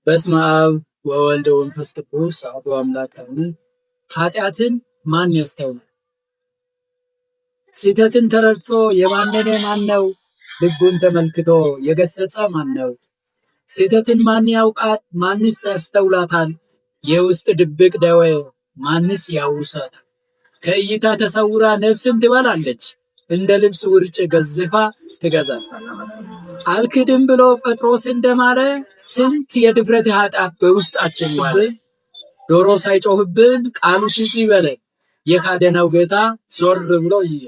በስመ አብ ወወልድ ወመንፈስ ቅዱስ አሐዱ አምላክ አሜን። ኃጢአትን ማን ያስተውላል? ስህተትን ተረድቶ የማነነ ማን ነው? ልቡን ተመልክቶ የገሰጸ ማን ነው? ስህተትን ማን ያውቃል? ማንስ ያስተውላታል? የውስጥ ድብቅ ደዌ ማንስ ያውሳታል? ከእይታ ተሰውራ ነፍስን ትበላለች፣ እንደ ልብስ ውርጭ ገዝፋ ትገዛል። አልክድም ብሎ ጴጥሮስ እንደማለ ስንት የድፍረት ኃጢአት በውስጣችን ዋለ። ዶሮ ሳይጮህብን ቃሉ ትዝ ይበለን፣ የካደነው ጌታ ዞር ብሎ ይየ።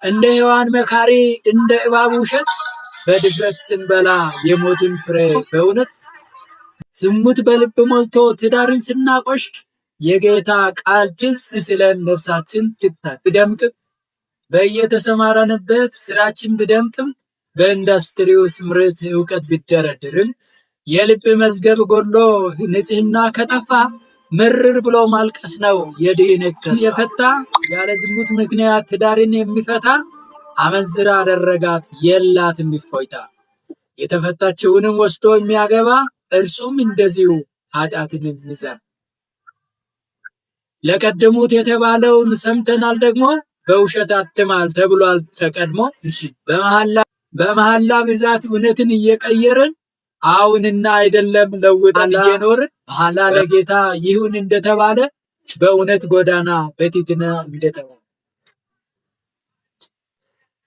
እንደ ሔዋን መካሪ እንደ እባብ ውሸት በድፍረት ስንበላ የሞትን ፍሬ በእውነት ዝሙት በልብ ሞልቶ ትዳርን ስናቆሽ የጌታ ቃል ትዝ ሲለን ነፍሳችን ትደምቅ። በየተሰማራንበት ስራችን ብደምጥም በኢንዱስትሪው ስምርት እውቀት ቢደረድርም የልብ መዝገብ ጎሎ ንጽህና ከጠፋ ምርር ብሎ ማልቀስ ነው የድህነት ተስፋ። የፈታ ያለ ዝሙት ምክንያት ትዳርን የሚፈታ አመንዝራ አደረጋት የላትም እፎይታ። የተፈታችውንም ወስዶ የሚያገባ እርሱም እንደዚሁ ኃጢአትን የሚዘራ። ለቀደሙት የተባለውን ሰምተናል ደግሞ በውሸት አትማል ተብሏል ተቀድሞ። በመሐላ ብዛት እውነትን እየቀየርን አሁንና አይደለም ለውጠን እየኖርን መሐላ ለጌታ ይሁን እንደተባለ በእውነት ጎዳና በትሕትና እንደተባለ።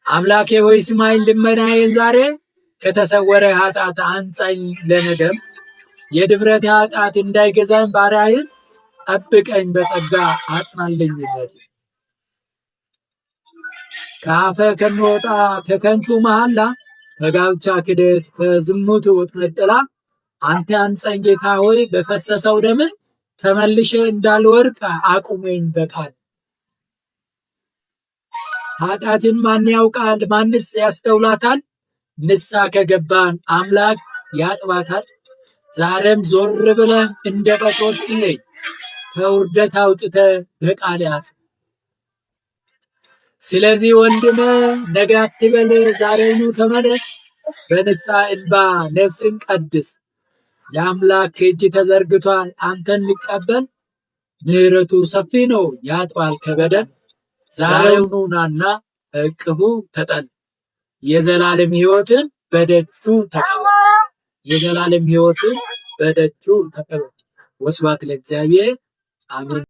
አምላኬ ሆይ ስማኝ ልመናዬን ዛሬ፣ ከተሰወረ ኃጢአት አንጻኝ ለነገም። የድፍረት ኃጢአት እንዳይገዛኝ ባሪያህን፣ ጠብቀኝ በጸጋ አጽናልኝ ይለት። ከአፈ ከሚወጣ ከከንቱ መሐላ፣ ከጋብቻ ክደት ከዝሙት ወጥመድ ጥላ አንተ አንጸኝ ጌታ ሆይ በፈሰሰው ደም፣ ተመልሼ እንዳልወድቅ አቁመኝ በቃል። ኃጢአትን ማን ያውቃል? ማንስ ያስተውላታል? ንስሐ ከገባን አምላክ ያጥባታል። ዛሬም ዞር ብለህ እንደ ጴጥሮስ እየኝ፣ ከውርደት አውጥተህ በቃል ያጽ። ስለዚህ ወንድሜ ነገ አትበል፣ ዛሬውኑ ተመለስ። በንስሐ እንባ ነፍስን ቀድስ። የአምላክ እጅ ተዘርግቷል አንተን ሊቀበል። ምሕረቱ ሰፊ ነው ያጥባል ከበደል። ዛሬውኑ ናና እቅቡ ተጠል። የዘላለም ሕይወትን በደጁ ተቀበል። የዘላለም ሕይወትን በደጁ ተቀበል። ወስብሐት ለእግዚአብሔር አሜን።